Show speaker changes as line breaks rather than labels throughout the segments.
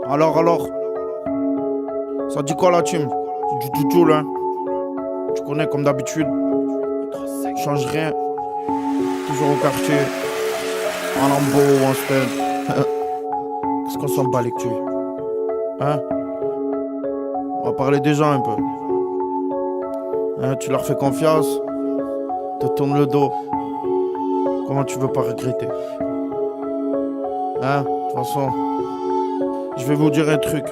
Alors, ça dit quoi la team? Du tout là. Tu connais comme d'habitude. Change rien. Toujours au quartier. En lambeau ou en stud. Qu'est-ce qu'on s'en bat les couilles? Hein? On va parler des gens un peu. Hein, tu leur fais confiance. Te tournes le dos. Comment tu veux pas regretter? Hein? De toute façon, je vais vous dire un truc.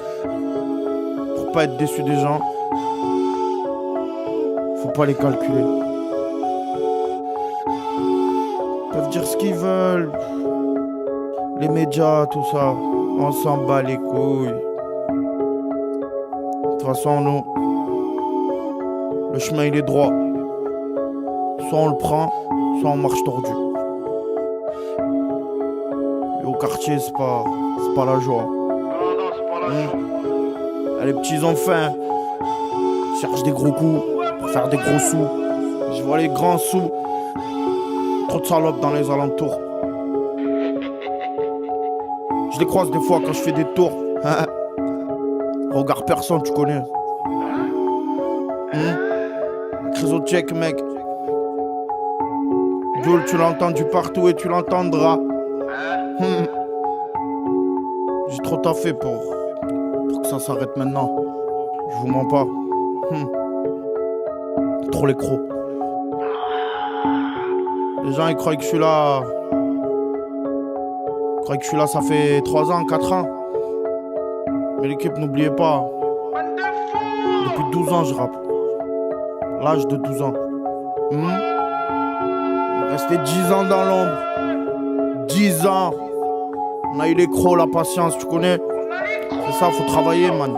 Pour pas être déçu des gens, faut pas les calculer. Ils peuvent dire ce qu'ils veulent. Les médias, tout ça, on s'en bat les couilles. De toute façon, nous, le chemin il est droit. Soit on le prend, soit on marche tordu. Et au quartier, c'est pas la joie. Les petits ont faim, cherchent des gros coups pour faire des gros sous. Je vois les grands sous. Trop de salopes dans les alentours. Je les croise des fois quand je fais des tours. Regarde personne, tu connais. Créso check, mec. Joule, tu l'as entendu partout et tu l'entendras. J'ai trop taffé pour que ça s'arrête maintenant. Je vous mens pas. Trop les crocs. Les gens ils croient que je suis là. Ils croient que je suis là, ça fait 3 ans, 4 ans. Mais l'équipe, n'oubliez pas. Depuis 12 ans je rappe. L'âge de 12 ans. Resté 10 ans dans l'ombre. 10 ans. On a eu les crocs, la patience, tu connais. C'est ça, faut travailler, man.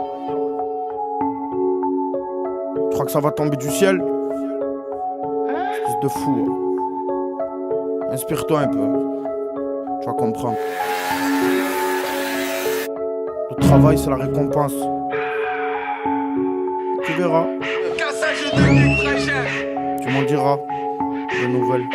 Tu crois que ça va tomber du ciel? Espèce de fou. Inspire-toi un peu. Tu vas comprendre. Le travail, c'est la récompense. Tu verras. Tu m'en diras des nouvelles.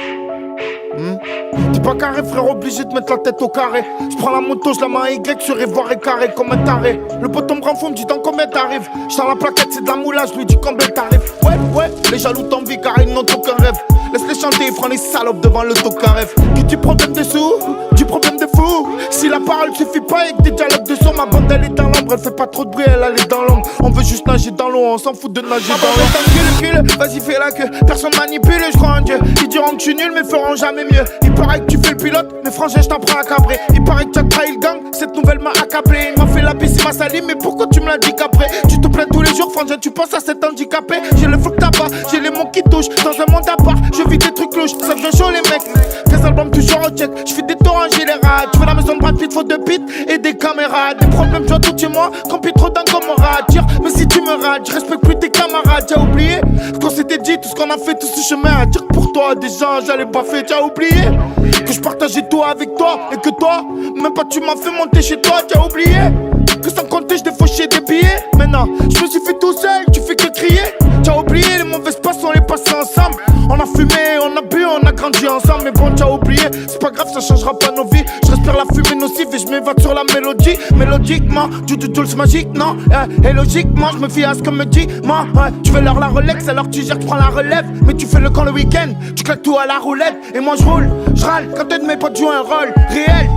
T'es pas carré, frère, obligé de mettre la tête au carré. Je prends la moto, je la mets à Y, sur Ivoire et carré comme un taré. Le poteau me rend fou, me dit dans combien t'arrives. J'sors la plaquette, c'est de la moulage, je lui dis combien t'arrives. Ouais, les jaloux t'envient car ils n'ont aucun rêve. Laisse-les chanter, prends les salopes devant le tocaref. Qui du problème de sous, du problème de fou. Si la parole suffit pas et que des dialogues de son, ma bande elle est dans l'ombre, elle fait pas trop de bruit, elle est dans l'ombre. On veut juste nager dans l'eau, on s'en fout de nager dans l'eau. Tranquille, vas-y fais la queue, personne manipule, je crois en Dieu. Ils diront que je suis nul mais feront jamais mieux. Il paraît que tu fais le pilote, mais frangin je t'apprends à cabrer. Il paraît que tu as trahi le gang, cette nouvelle m'a accablé. Il m'a fait la bise, il m'a sali, mais pourquoi tu me l'as dit qu'après? Tu te plains tous les jours, frangin, tu penses à cet handicapé. J'ai le flou que t'as pas, j'ai les mots qui touchent. Dans un monde à part, je vis des trucs louches, ça devient chaud les mecs. 13 albums toujours au check, je fais des tours en général. Tu veux la maison de Brad Pitt, faut 2 bits et des caméras. Des problèmes, tu vois tout chez moi, compris trop d'un camarade. Tire, mais si tu me rates, je respecte plus tes camarades. T'as oublié ce qu'on s'était dit, tout ce qu'on a fait, tout ce chemin à dire que pour toi, déjà j'allais pas faire. T'as oublié que je partageais tout avec toi et que toi, même pas tu m'as fait monter chez toi. T'as oublié que sans compter, je défauchais des billets. Maintenant, je me suis fait tout seul, tu fais que crier. T'as oublié les mauvaises passes, on les passait ensemble. On a fumé, on a bu, on a grandi ensemble. Mais bon, t'as oublié, c'est pas grave, ça changera pas nos vies. Je respire la fumée nocive et je m'évade sur la mélodie. Mélodiquement, du c'est magique, non? Et logiquement, je me fie à ce qu'on me dit. Moi, tu veux leur la Rolex, alors tu gères, tu prends la relève. Mais tu fais le camp le week-end, tu claques tout à la roulette. Et moi je roule, je râle, quand un de mes potes joue un rôle réel.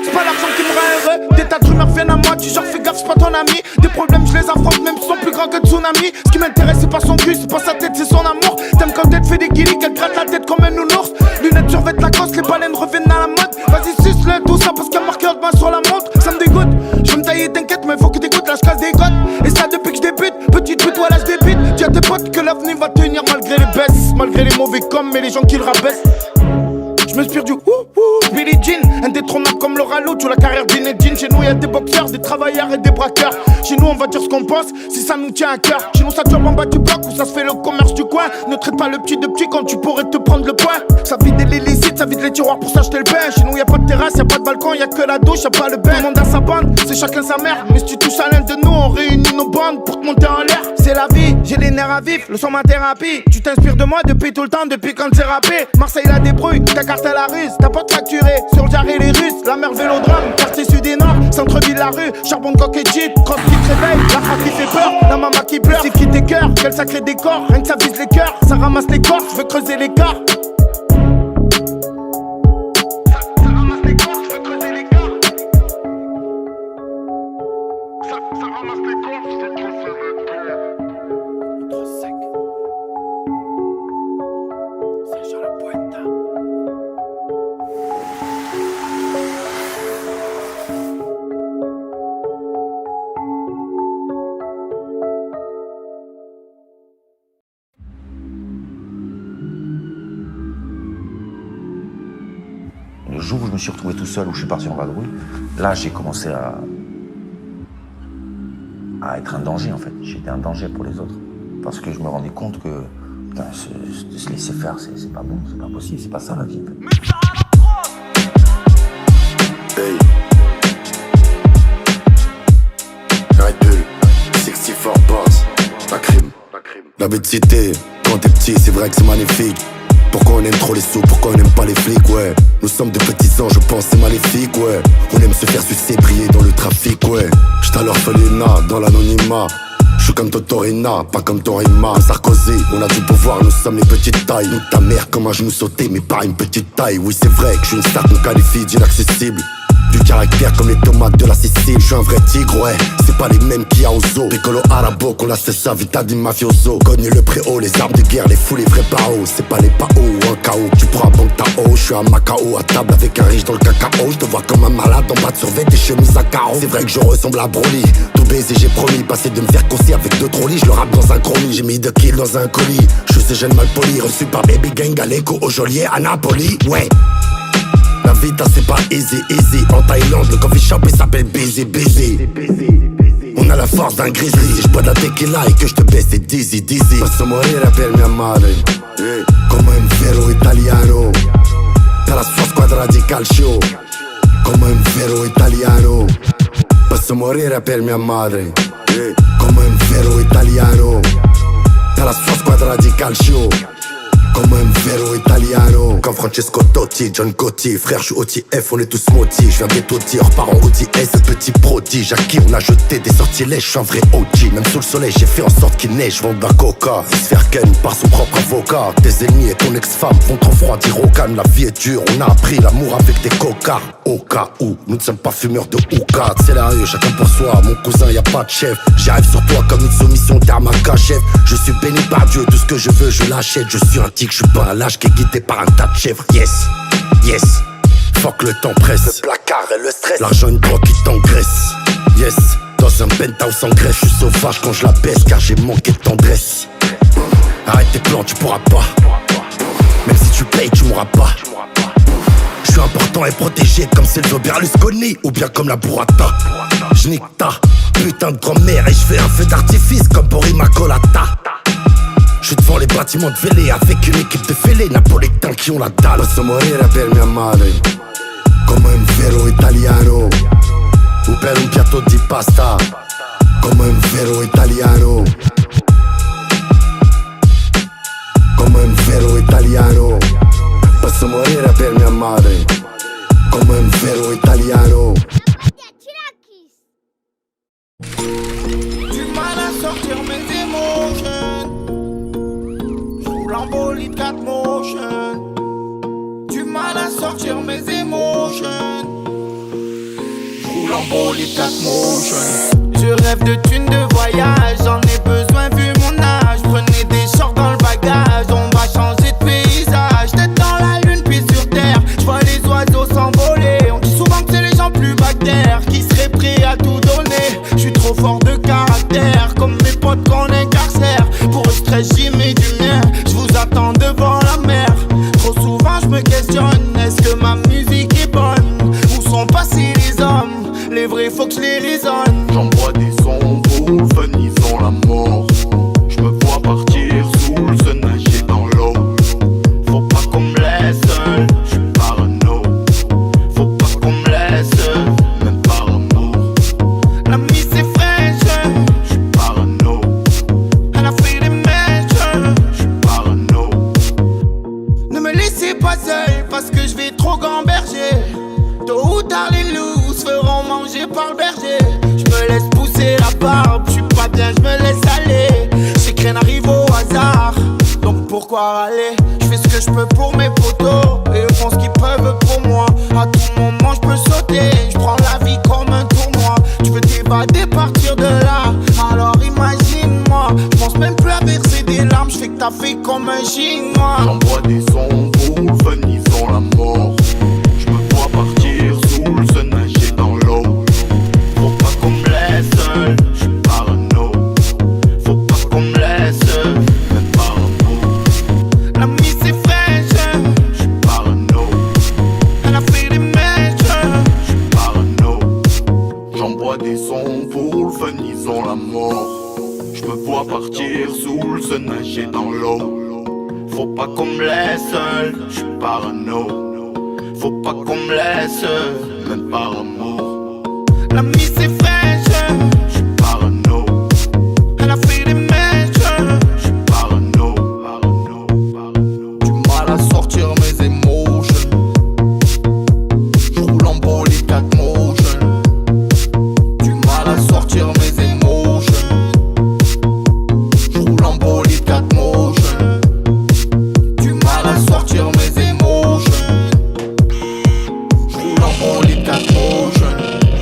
C'est pas l'argent qui me rend heureux. Des tas de rumeurs viennent à moi, tu genre fais gaffe, c'est pas ton ami. Des problèmes, je les affronte, même s'ils sont plus grands que tsunami. Ce qui m'intéresse, c'est pas son cul, c'est pas sa tête, c'est son amour. T'aimes quand elle fait des guilis, qu'elle gratte la tête comme un nounours. Lunettes sur vêtements Lacoste, les baleines reviennent à la mode. Vas-y, suce-le, tout ça parce qu'il y a marqué haute main sur la montre. Ça me dégoûte, je vais me tailler, t'inquiète, mais faut que t'écoutes, là je casse des côtes. Et ça depuis que je débute, petite pute, voilà je débute. Dis à tes potes que l'avenir va tenir malgré les baisses. Malgré les mauvais coms et les gens qui le rabaissent. Je m'inspire du Billie Jean, indétrônable comme le rallot, tu la carrière d'Inedine. Chez nous y'a des boxeurs, des travailleurs et des braqueurs. Chez nous on va dire ce qu'on pense, si ça nous tient à cœur. Chez nous ça tue en bas du bloc ou ça se fait le commerce du coin. Ne traite pas le petit de petit quand tu pourrais te prendre le poing. Ça vide de l'illicite, T'inquiète, ça vide les tiroirs pour s'acheter le bain. Chez nous y'a pas de terrasse, y'a pas de balcon, y'a que la douche, y'a pas le bain. Tout le monde a sa bande, c'est chacun sa mère. Mais si tu touches à l'un de nous, on réunit nos bandes pour te monter en l'air. C'est la vie, j'ai les nerfs à vif, le son ma thérapie. Tu t'inspires de moi depuis tout le temps, depuis quand c'est rappé. Marseille la débrouille, ta carte à la ruse, ta pote fracturée. Sur le jarret les Russes, la mer Vélodrome, quartier sud et nord, centre-ville la rue, charbon de coque et cheat, cross qui te réveille, la frappe qui fait peur, la maman qui pleure. C'est qui tes cœurs, quel sacré décor, rien que ça vise les cœurs, ça ramasse les corps, je veux creuser l'écart.
Le jour où je me suis retrouvé tout seul, où je suis parti en vadrouille, là j'ai commencé à être un danger en fait. J'étais un danger pour les autres. Parce que je me rendais compte que putain, se laisser faire, c'est pas bon, c'est pas possible, c'est pas ça la vie en fait.
Hey. Red Bull, 64 bars, la crime. La vie de cité, quand t'es petit, c'est vrai que c'est magnifique. Pourquoi on aime trop les sous, pourquoi on aime pas les flics, ouais. Nous sommes de petits anges, je pense c'est maléfique, ouais. On aime se faire sucer, briller dans le trafic, ouais. J'étais à l'orphelinat, dans l'anonymat. Je suis comme Totorina, pas comme Torima. Sarkozy, on a du pouvoir, nous sommes les petites tailles. Nous ta mère comme un genou sauté, mais pas une petite taille. Oui c'est vrai que je suis une star qu'on qualifie d'inaccessible. Du caractère comme les tomates de la Sicile. Je suis un vrai tigre, ouais, c'est pas les mêmes qu'il y a au zoo. Piccolo arabo, qu'on la cesse vita di mafioso. Cogne le préau, les armes de guerre, les fous, les vrais paos. C'est pas les paos ou un chaos, tu prends un banque ta haut. Je suis à Macao, à table avec un riche dans le cacao. Je te vois comme un malade en bas de survêt, des chemises à carreaux. C'est vrai que je ressemble à Broly. Tout baiser, j'ai promis, passer de me faire courser avec deux trolleys. Je le rappe dans un chromie, j'ai mis 2 kills dans un colis. Je suis ce jeune mal poli, reçu par Baby Gang à l'écho, au geôlier à Napoli, ouais. La vita c'est pas easy, easy. En Thaïlande, le coffee shop il s'appelle Busy, Busy. On a la force d'un grizzly. Je bois de la tequila et que je te baisse, c'est dizzy, dizzy. Posso morire per mia madre, come un vero italiano. Per la sua squadra di calcio, come un vero italiano. Posso morire per mia madre, come un vero italiano. Per la sua squadra di calcio, comme un vero italiano. Comme Francesco Totti, John Gotti. Frère, je suis OTF, on est tous maudits. Je viens des taudis, hors parents ODS. Ce petit prodige à qui on a jeté des sortilèges. Je suis un vrai OG, même sous le soleil j'ai fait en sorte qu'il neige. Vendre de la coca, il se faire ken par son propre avocat. Tes ennemis et ton ex-femme font trop froid, dire au calme. La vie est dure, on a appris l'amour avec des cocards. Au cas où, nous ne sommes pas fumeurs de hookah. C'est la rue, chacun pour soi, mon cousin y a pas de chef. J'arrive sur toi comme une soumission d'Armaka chef. Je suis béni par Dieu, tout ce que je veux je l'achète. Je suis un tigre, je suis pas un lâche qui est guidé par un tas de chèvres. Yes, yes, fuck le temps presse. Le placard et le stress, l'argent une drogue qui t'engraisse. Yes, dans un penthouse en Grèce. Je suis sauvage quand je la baisse car j'ai manqué de tendresse. Arrête tes plans, tu pourras pas. Même si tu payes, tu mourras pas. Je suis important et protégé comme Silvio Berlusconi ou bien comme la burrata. J'nique ta putain de grand-mère et je fais un feu d'artifice comme pour Immacolata. Je suis devant les bâtiments de Vélé avec une équipe de fêlés napolitains qui ont la dalle. Posso morire per mia madre, come un vero italiano. Ou per un piatto di pasta, come un vero italiano. Come un vero italiano. Posso morire per mia madre, come un vero italiano.
Du mal à sortir mes émotions. J'roule en bolide 4 motion. Du mal à sortir mes émotions. J'roule en bolide 4 motion. Je rêve de thunes de voyage. J'en ai besoin vu mon âge. Prenez des shorts dans le bagage. On va changer de paysage. Tête dans la lune puis sur terre. J'vois les oiseaux s'envoler. On dit souvent que c'est les gens plus bactères qui seraient prêts à tout donner. J'suis trop fort de caractère. Comme mes potes qu'on incarcère. Pour le stress j'y mets du mien. J'vous attends devant la mer. Trop souvent j'me questionne. Est-ce que ma musique est bonne? Où sont passés les hommes? Les vrais faut que j'les raisonne.
J'envoie des sons pour le fun, ils ont la mort. J'me vois partir sous le sun, nager dans l'eau.
Faut pas qu'on me laisse seul. J'suis bien je me laisse aller. Je sais que rien n'arrive au hasard, donc pourquoi râler? Je fais ce que je peux pour mes potos et eux font ce qu'ils peuvent pour moi. À tout moment je peux sauter, je prends la vie comme un tournoi. Tu veux t'évader, partir de là, alors imagine-moi. Je pense même plus à verser des larmes, je fais que t'as fait comme un chinois.
J'envoie des sons pour le fun, ils ont la mort. Je me vois partir sous le sun, nager dans l'eau. Faut pas qu'on me laisse seul, je suis parano. Faut pas qu'on me laisse seul, même par un mot.
La mise est fraîche,
Je suis parano,
elle a fait des mèches.
je suis parano. J'envoie des sons pour le fun, ils ont la mort. Je me vois partir sous le sun, nager dans l'eau. Faut pas qu'on me laisse seul, je suis parano. Faut pas qu'on me laisse seul, même par amour.
La mise est fraîche,
Je suis parano,
elle a fait des mèches.
je suis parano.
Du mal à sortir mes émotions. Je roule en bolide 4 motion. Du mal à sortir mes émotions. Je roule en bolide 4 motion. Du mal à sortir mes émotions. Je roule en bolide 4 motion.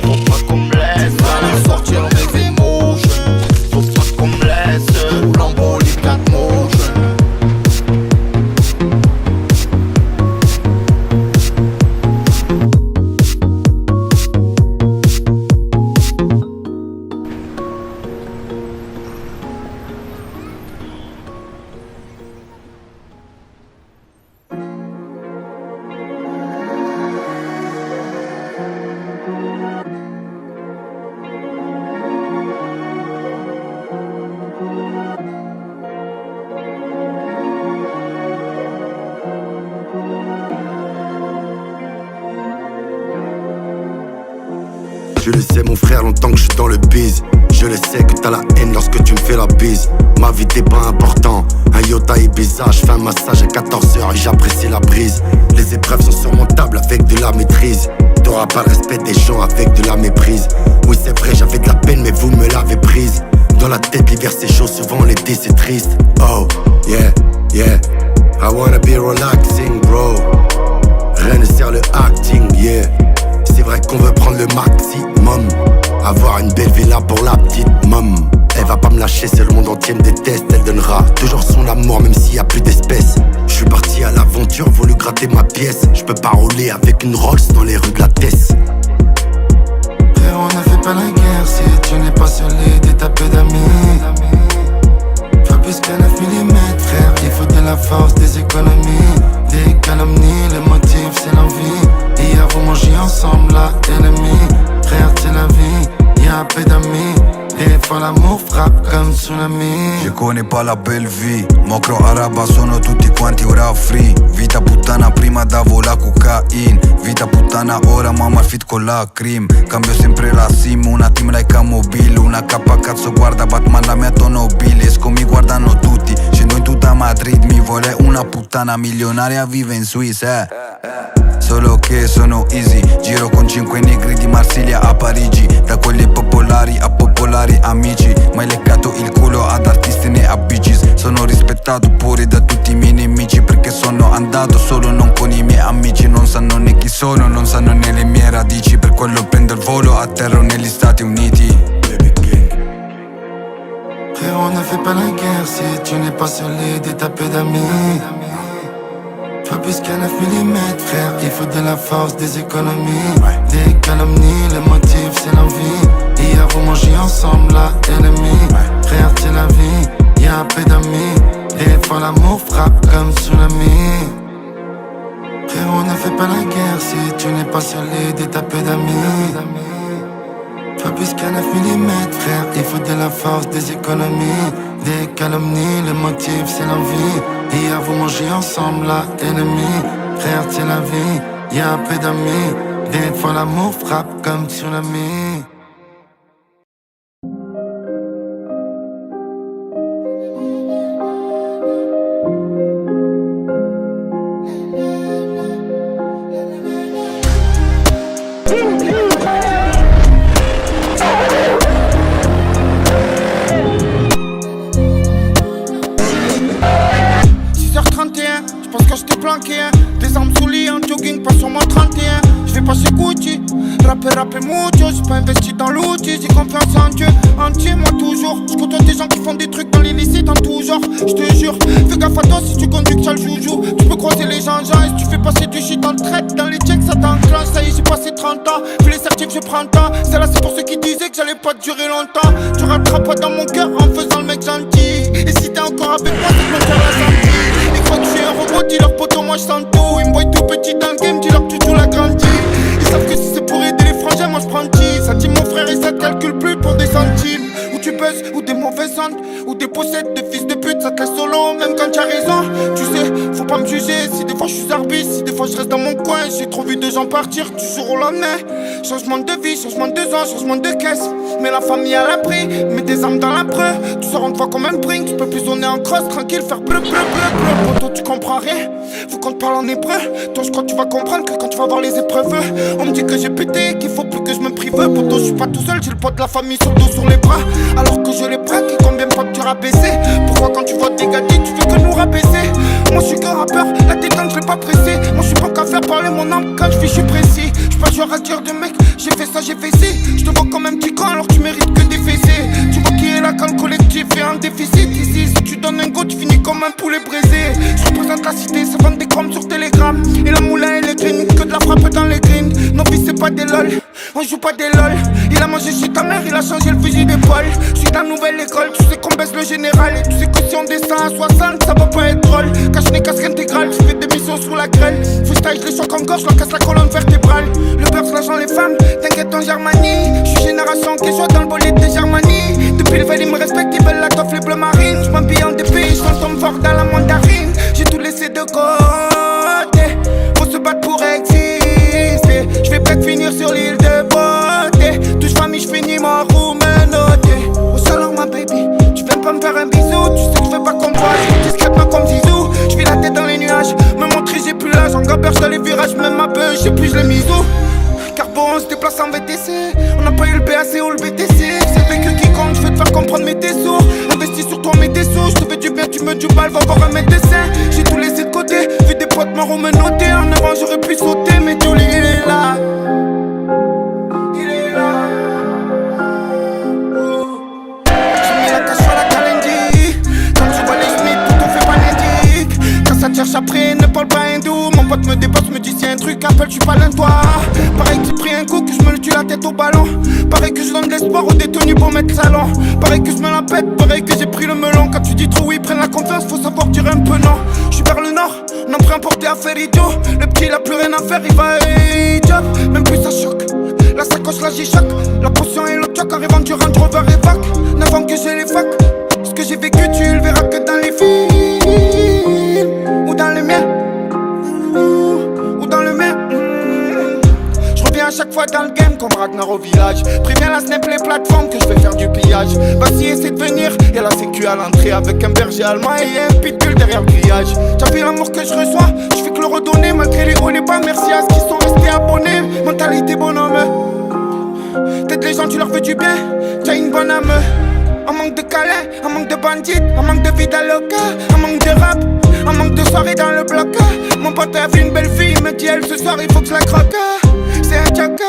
Faut pas qu'on me laisse
Du mal à sortir mes émotions.
faut pas qu'on me laisse
Je roule en bolide 4 motion.
Je le sais mon frère, longtemps que je suis dans le biz. Je le sais que t'as la haine lorsque tu me fais la bise. Ma vie t'es pas important, un Yota Ibiza. Je fais un massage à 14h et j'apprécie la brise. Les épreuves sont surmontables avec de la maîtrise. T'auras pas le respect des gens avec de la méprise. Oui c'est vrai j'avais de la peine mais vous me l'avez prise. Dans la tête l'hiver c'est chaud, souvent l'été c'est triste. Oh yeah, yeah, I wanna be relaxing bro. Rien ne sert le acting, yeah. C'est vrai qu'on veut prendre le maximum. Avoir une belle villa pour la petite mom. Elle va pas me lâcher, c'est le monde entier me déteste. Elle donnera toujours son amour même s'il y a plus d'espèces. Je suis parti à l'aventure, voulu gratter ma pièce. Je peux pas rouler avec une Rolls dans les rues de la Tesse.
Frère, on ne fait pas la guerre si tu n'es pas sur l'idée t'as peu d'amis. Pas plus qu'à 9 mm, frère, il faut de la force, des économies. Des calomnies, le motif c'est l'envie. Hier vous mangez ensemble, la ennemie. Frère, c'est la vie, y'a peu d'amis. Des fois l'amour frappe comme tsunami.
Je connais pas la belle vie. Mocro araba sono tutti quanti ora free. Vita puttana prima davo la cocaine. Vita puttana ora mamma fit con la cream. Cambio sempre la sim, una team like a mobile. Una cappa cazzo guarda Batman la metto nobile. Esco mi guardano tutti, scendo in tutta Madrid. Mi vuole una puttana milionaria, vive in Swiss, Solo che sono easy, giro con 5 negri di Marsiglia a Parigi. Da quelli popolari a popolari amici. Mai leccato il culo ad artisti né a bitches. Sono rispettato pure da tutti i miei nemici. Perché sono andato solo, non con i miei amici. Non sanno né chi sono, non sanno né le mie radici. Per quello prendo il volo, atterro negli Stati Uniti.
Frère, on ne fait pas la guerre si tu n'es pas sur l'idée t'as peu d'amis. Pas plus qu'à 9 mm, frère, il faut de la force, des économies. Des calomnies, le motif c'est l'envie. Hier vous mangez ensemble, la ennemie. Frère, c'est la vie, y'a peu d'amis. Des fois l'amour frappe comme tsunami. Frère, on ne fait pas la guerre si tu n'es pas sur l'idée t'as peu d'amis. Pas plus qu'à 9 mm, frère, il faut de la force, des économies. Des calomnies, le motif c'est l'envie. Hier vous mangez ensemble, la ennemie. Frère, c'est la vie, y'a peu d'amis. Des fois l'amour frappe comme tsunami.
parce que je t'ai planqué, hein. Des armes sous lit, en jogging, pas sur moi 31. Je vais pas chez Gucci, rapper mucho. J'ai pas investi dans l'outil, j'ai confiance en Dieu, entier moi toujours. Je côtoie des gens qui font des trucs dans l'illicite en tout genre. Je te jure, fais gaffe à toi si tu conduis que t'as le joujou. Tu peux croiser les gens, et si tu fais passer du shit en traite, dans les checks ça t'enclenche. Ça y est, j'ai passé 30 ans, fais les certifs, je prends le temps. Celle-là c'est pour ceux qui disaient que j'allais pas durer longtemps. Tu rattrapes pas dans mon cœur en faisant le mec gentil. Et si t'es encore avec moi, c'est que mon cœur l'a senti. Ils croient que je suis un robot, dis leur poteau, moi je sens tout. Ils me voient tout petit dans le game, dis leur que tu joues la grandi. Ils savent que si c'est pour aider les frangins, moi je prends le cheese. Ça dit mon frère et ça te calcule plus pour des centimes. Ou tu buzzes, ou des mauvaises ondes, ou des possèdes de fils de pute, ça te laisse solo, même quand tu as raison. Tu sais, faut pas me juger, si des fois je suis arbitre, si des fois je reste dans mon coin. J'ai trop vu de gens partir du jour au lendemain. Changement de vie, changement de zone, changement de caisse. Mais la famille à l'abri, mets des armes dans la preu. Tu sors en te voit comme un brink, tu peux plus zoner en cross, tranquille, faire bleu, bleu, bleu, bleu. Poto, tu comprends rien, faut qu'on te parle en hébreu. Toi je crois que tu vas comprendre que quand tu vas voir les épreuves. On me dit que j'ai pété, qu'il faut plus que je me prive. Poto, je suis pas tout seul, j'ai le poids de la famille sur le dos, sur les bras. Alors que je les braque et combien de fois que tu rabaissé. Pourquoi quand tu vois des gadgets, tu fais que nous rabaisser. Moi je suis qu'un rappeur, la détente je l'ai pas pressé. Moi je suis pas qu'à faire parler mon âme quand je suis précis. J'suis pas joueur à dire de mec, j'ai fait ça, j'ai fait ci. J'te vois comme un petit con alors que tu mérites que des fessées. Tu vois qui est là quand le collectif est en déficit. Ici si tu donnes un go tu finis comme un poulet braisé. Je représente la cité, ça vend des chrome sur Telegram. Et la moulin et les green, que de la frappe dans les greens. Nos vies c'est pas des lol, on joue pas des lol. Il a mangé chez ta mère, il a changé le fusil d'épaule. J'suis dans la nouvelle école, tu sais qu'on baisse le général. Et tu sais que si on descend à 60, ça va pas être drôle. Cache les casques intégrales, je fais des missions sous la grêle. Freestyle, je les choque en gorge, je leur casse la colonne vertébrale. Le beurre, l'argent, les femmes, t'inquiète en Germanie. J'suis génération qui joue dans le bolide des Germanie. Depuis le veille, ils me respectent, ils veulent la toffe, les bleus marines. J'm'habille en dépit, j'entends fort dans la mandarine. J'ai tout laissé de côté, faut se battre pour exister. J'vais peut-être finir sur l'île de beauté. Touche famille, j'finis mort ou menotté. Oh salut ma baby, tu viens pas me faire un bisou. Tu sais que j'fais pas comme toi, j'suis discrètement comme Zizou. J'vis la tête dans les nuages, me montrer j'ai plus l'âge. En gaberge dans les virages, même ma beuh, j'sais plus j'l'ai mis où. Carbo on se déplace en VTC. On n'a pas eu le BAC ou le BTC. C'est le vécu qui compte, j'vais te faire comprendre mes dessous. Investis sur toi mes dessous, j'te fais du bien, tu me du mal, va voir un médecin. J'ai tout laissé de côté, vu des potes morts ou me noter. En avant j'aurais pu sauter, mais Jolie il est là. Il est là. J'ai mis la cache sur la calendie. Quand tu vois les Smith, tout on fait pas l'indique. Quand ça te cherche après, ne parle pas hindou. Mon pote me dépasse, me dit si y a un truc, appelle, j'suis pas l'un toi. Pareil que j'ai pris un coup, que je me le tue la tête au ballon. Pareil que je donne de l'espoir aux détenus pour mettre salon. Pareil que je me la pète, pareil que j'ai pris le melon. Quand tu dis trop oui, prenne la confiance, faut savoir dire un peu non. J'suis vers le nord, on a pris un porté à faire idiot. Le petit il a plus rien à faire, il va et job. Même plus ça choque, la sacoche là j'y choque. La potion et le choc arrivant du Range Rover évac. 9 ans que j'ai les facs, ce que j'ai vécu tu le verras que dans les films. Ou dans les miens, ou dans le mien. À chaque fois dans le game comme Ragnar au village. Préviens la snap les plateformes que je vais faire du pillage. Vas-y essaie de venir, y'a la sécu à l'entrée. Avec un berger allemand et un pitbull derrière le grillage. T'as vu l'amour que je reçois, je fais que le redonner. Malgré les hauts et les bas, merci à ceux qui sont restés abonnés. Mentalité bonhomme, t'aides les gens, tu leur fais du bien. T'as une bonne âme. Un manque de câlin, un manque de bandits, un manque de vida loca, un manque de rap, un manque de soirée dans le bloc. Mon pote a vu une belle fille, il me dit elle ce soir il faut que je la croque. C'est un joker,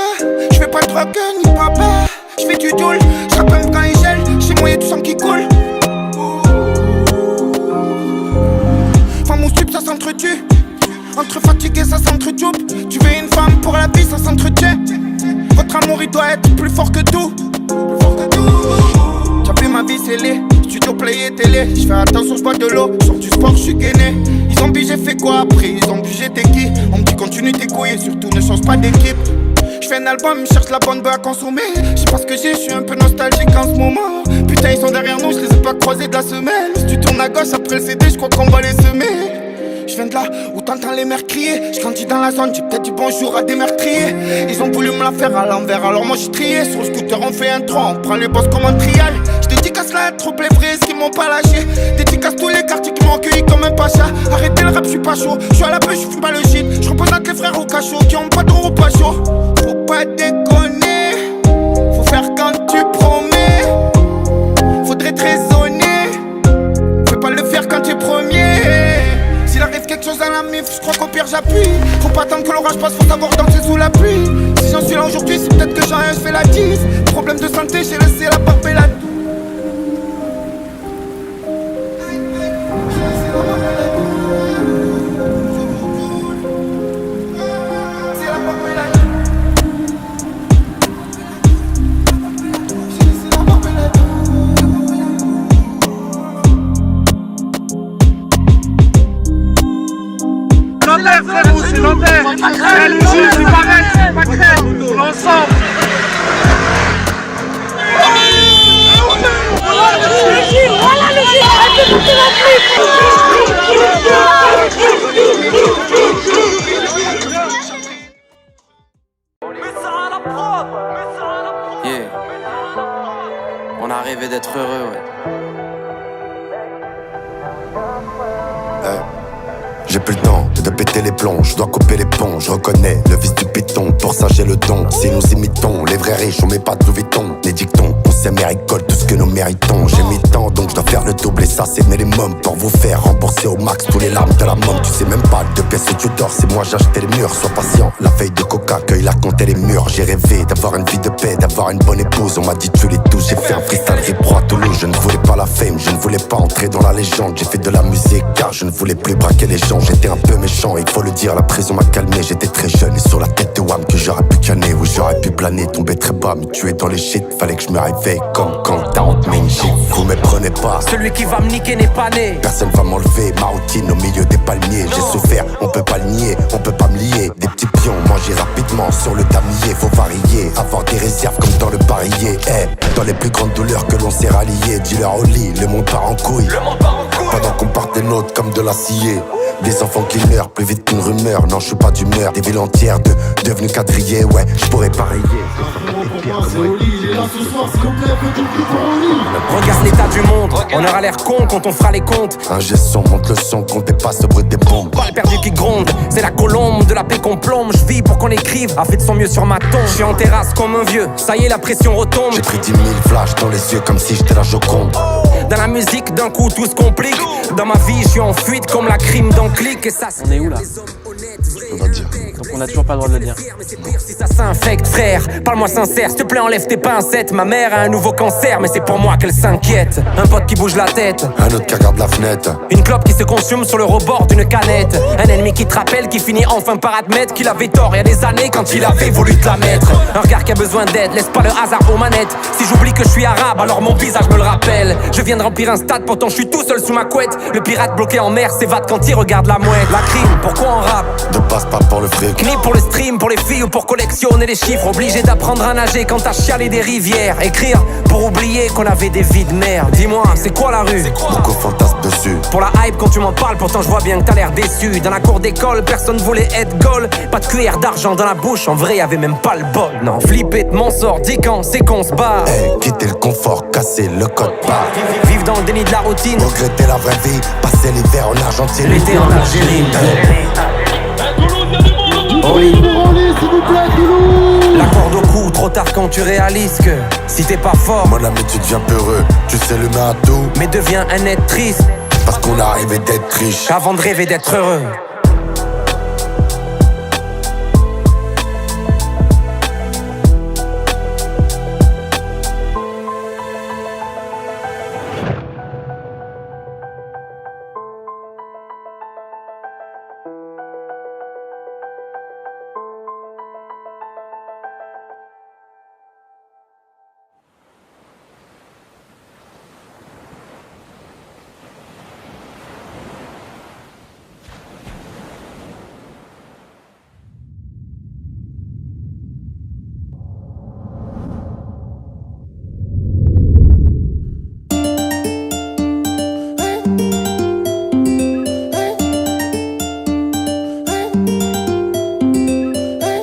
j'fais pas de rock ni papa. J'fais du doule, j'rappe même quand il gèle. Chez moi y'a du sang qui coule. Femme ou sub ça s'entretue. Entre fatigué ça s'entretroupe. Tu veux une femme pour la vie ça s'entretient. Votre amour il doit être plus fort que tout. T'as vu ma vie scellée, studio play et télé. J'fais attention j'bois de l'eau, sors du sport j'suis gainé. Ils ont bu j'ai fait quoi après, ils ont bu j'étais qui. On me dit continue tes couilles et surtout ne change pas d'équipe. J'fais un album, cherche la bonne bœuf à consommer. J'sais pas ce que j'ai, j'suis un peu nostalgique en ce moment. Putain ils sont derrière nous, j'les ai pas croisés de la semaine. Si tu tournes à gauche après le CD, j'crois qu'on va les semer. J'viens de là où t'entends les mères crier. J'grandis dans la zone, j'ai peut-être dit bonjour à des meurtriers. Ils ont voulu me la faire à l'envers, alors moi j'ai trié. Sur le scooter on fait un tronc, on prend les boss comme un trial. J'dédicace la trop les vrais qui m'ont pas lâché. Dédicace tous les quartiers qui m'ont accueilli comme un pacha. Arrêtez le rap, j'suis pas chaud. J'suis à la pêche, j'fume pas le shit. J'représente les frères au cachot qui ont pas de ou pas chaud. Faut pas déconner, faut faire quand tu promets. Faudrait te raisonner, fais pas le faire quand tu es premier. S'il arrive quelque chose chose à la mif, je crois qu'au pire j'appuie. Faut pas attendre que l'orage passe, faut savoir danser sous la pluie. Si j'en suis là aujourd'hui, c'est peut-être que j'ai rien, je fais la diff. Problème de santé, j'ai laissé la barbe et la douce.
C'est Nanterre, c'est le juge, c'est pareil, c'est pas crème, l'ensemble.
Voilà le juge, arrêtez de monter la
Yeah. On a rêvé d'être heureux, ouais.
J'ai plus le temps de péter les plombs, je dois couper les ponts, je reconnais le vice du piton, pour ça j'ai le don. Si nous imitons les vrais riches, on met pas de Louis Vuitton. Les dictons, on sait méricole tout ce que nous méritons. J'ai mis tant donc je dois faire le double et ça c'est minimum pour vous faire rembourser au max tous les larmes de la môme. Tu sais même pas de pièces où tu dors, c'est moi j'ai acheté les murs. Sois patient, la feuille de coca cueille la compter les murs. J'ai rêvé d'avoir une vie de paix, d'avoir une bonne épouse. On m'a dit tu les touches, j'ai fait un freestyle rip à Toulouse. Je ne voulais pas la fame, je ne voulais pas entrer dans la légende. J'ai fait de la musique car je ne voulais plus braquer les gens. J'étais un peu méchant, il faut le dire, la prison m'a calmé. J'étais très jeune et sur la tête de Wham que j'aurais pu canner. Oui j'aurais pu planer, tomber très bas, me tuer dans les shit. Fallait que je me réveille comme quand 40 main shit. Vous méprenez pas,
Celui qui va me niquer n'est pas né.
personne va m'enlever ma routine au milieu des palmiers. J'ai souffert, on peut pas le nier, on peut pas me lier. Des petits pions mangés rapidement sur le damier. Faut varier, avoir des réserves comme dans le barillet. Dans les plus grandes douleurs que l'on s'est rallié. Dealer au lit, le monde part en couille. Pendant qu'on part des nôtres comme de l'acier. Des enfants qui meurent plus vite qu'une rumeur. Non je suis pas d'humeur, des villes entières devenues quadrillées. Ouais, je pourrais parier.
Regarde l'état du monde, on aura l'air con quand on fera les comptes.
Un gestion monte le son qu'on dépasse le bruit des bombes.
Balle perdue qui gronde, c'est la colombe de la paix qu'on plombe. Je vis pour qu'on écrive, a fait de son mieux sur ma tombe. Je suis en terrasse comme un vieux, ça y est la pression retombe.
J'ai pris 10 000 flashs dans les yeux comme si j'étais la Joconde.
Dans la musique, d'un coup tout se complique. Dans ma vie, je suis en fuite comme la crime d'un clic. Et ça,
On est où là?
Je peux pas te dire.
Donc on a toujours pas le droit de le dire.
Si ça s'infecte, frère, parle-moi sincère, s'il te plaît, enlève tes pincettes. Ma mère a un nouveau cancer, mais c'est pour moi qu'elle s'inquiète. Un pote qui bouge la tête,
Un autre qui regarde la fenêtre.
une clope qui se consume sur le rebord d'une canette. Un ennemi qui te rappelle, qui finit enfin par admettre qu'il avait tort il y a des années quand il avait voulu te la mettre. Un regard qui a besoin d'aide, laisse pas le hasard aux manettes. Si j'oublie que je suis arabe, alors mon visage me le rappelle. Je viens de remplir un stade, pourtant je suis tout seul sous ma couette. Le pirate bloqué en mer s'évade quand il regarde la mouette. La crime, pourquoi on rappe?
De passe pas pour le fric.
Ni pour le stream, pour les filles ou pour collectionner les chiffres. Obligé d'apprendre à nager quand t'as chialé des rivières. Écrire pour oublier qu'on avait des vies de merde. Dis-moi, c'est quoi la rue?
Beaucoup fantasment dessus.
Pour la hype quand tu m'en parles, pourtant je vois bien que t'as l'air déçu. Dans la cour d'école, personne voulait être goal. Pas de cuillère d'argent dans la bouche, en vrai y'avait même pas le bol. Non, flipper de mon sort, dis quand c'est qu'on se barre.
Quitter le confort, casser le code part.
Vivre dans le déni de la routine,
Regretter la vraie vie, passer l'hiver en Argentine.
l'été en Algérie. La corde au cou, trop tard quand tu réalises que si t'es pas fort,
Mon ami tu deviens peureux, tu sais le à tout.
mais deviens un être triste
Parce qu'on a rêvé d'être riche.
avant de rêver d'être heureux.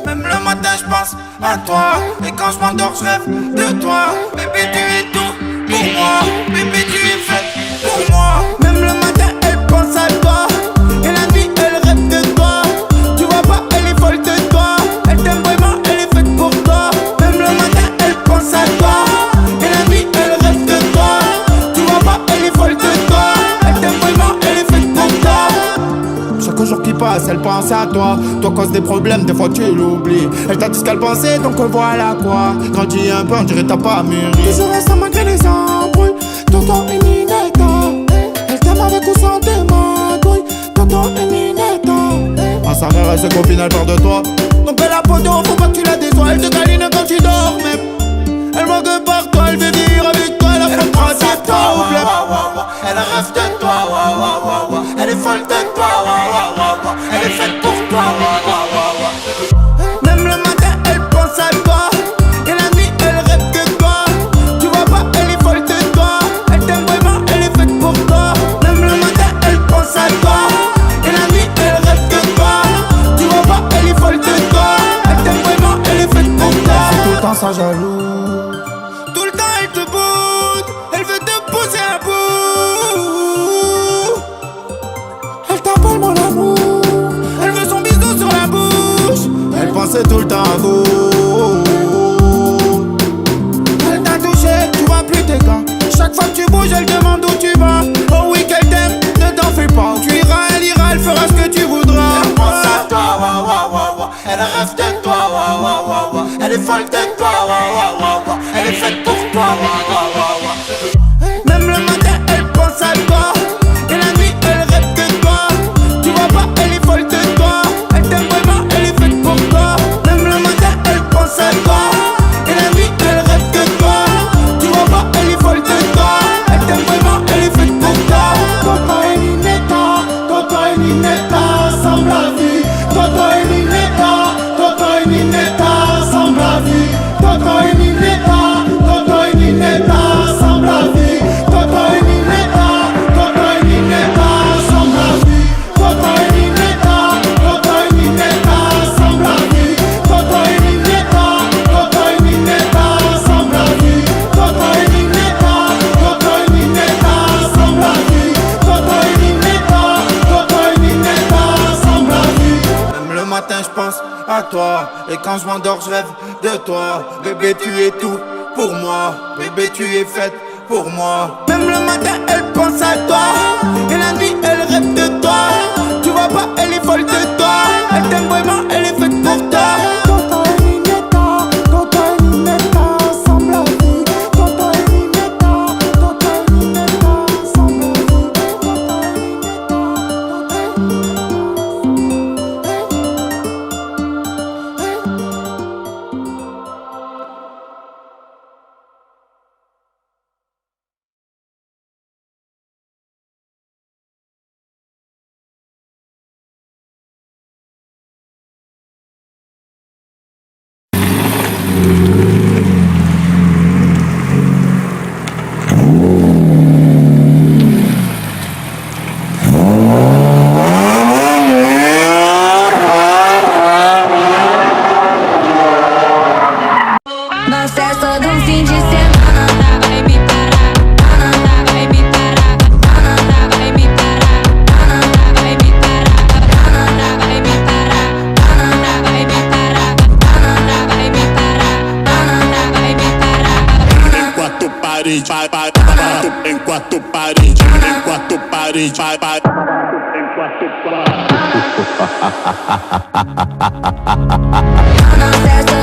Même le matin je pense à toi. Et quand je m'endors je rêve de toi. Bébé tu es tout pour moi. Bébé tu es fait pour moi. Même le matin elle pense à toi. Et la nuit elle rêve de toi. Tu vois pas elle est folle de toi. Elle t'aime vraiment, elle est faite pour toi. Même le matin elle pense à toi. Et la nuit elle rêve de toi. Tu vois pas elle est folle de toi. Elle t'aime vraiment, elle est faite pour toi. Chaque chaque jour qui passe, elle pense à toi. Toi cause des problèmes, des fois tu l'oublies. Elle t'a dit ce qu'elle pensait, donc voilà quoi. Grandis un peu, on dirait t'as pas mûri. Toujours restant malgré les embrouilles. Tonton et Ninetta. Elle t'aime avec ou sans tes magouilles. Tonton et Ninetta. À sa mère, elle se copine, elle peur de toi. Donc elle a poteau, faut pas que tu la déçois. Elle te câline quand tu dors, même. Elle manque par toi, elle veut vivre avec toi. La femme principe, toi ou bleu. Elle rêve de toi, elle est folle de toi, elle est faite pour toi. Même le matin, elle pense à toi. Et la nuit, elle rêve de toi. Tu vois pas, elle est folle de toi. Elle t'aime vraiment, elle est faite pour toi. Même le matin, elle pense à toi. Et la nuit, elle rêve de toi. Tu vois pas, elle est folle de toi. Elle t'aime vraiment, elle est faite pour toi. C'est tout le temps ça jaloux. Tout le temps, elle te boude. Elle veut te pousser à bout. Elle t'appelle mon amour. Elle veut son bisou sur la bouche. Elle pensait tout le temps à vous. Elle t'a touché, tu vois plus tes gants. Chaque fois que tu bouges, elle demande où tu vas. Oh oui qu'elle t'aime, ne t'en fais pas. Tu iras, elle ira, elle fera ce que tu voudras. Elle pense à toi, elle rêve de toi, elle est folle de toi, elle est faite pour toi. Même le matin, elle pense à toi. Et la nuit, elle rêve de toi. Tu vois pas, elle est folle de toi. Elle t'aime vraiment, elle est faite pour toi. Même le matin, elle pense à toi. Et la nuit, elle rêve de toi. Tu vois pas, elle est folle de toi. Elle t'aime vraiment, elle est faite pour toi. Toto et Ninetta, semble la vie. Toto et Ninetta, semble la vie. Toto et Ninetta, semble la vie. Toto et Ninetta, semble la vie. Toto et Ninetta, semble la vie. Toto et Ninetta, semble la vie. Toto et Ninetta, semble la vie. Toto et Ninetta, semble la vie. Même le matin je pense à toi. Et quand je m'endors je rêve de toi. Bébé tu es tout pour moi. Bébé tu es faite pour moi. Même le matin elle pense à toi. Et la nuit elle rêve de toi. Tu vois pas elle est folle de toi. Elle t'aime vraiment, elle est faite pour toi. Toto et Ninetta, semble la vie. Toto et Ninetta, semble la vie.
Na festa do fim de semana, vai me parar. Vai me parar. Vai me parar. Vai me parar. Vai me parar. Vai me parar. Vai me parar. Vai me parar.
Em quatro paredes, em quatro paredes, em quatro paredes, em quatro paredes.
Na festa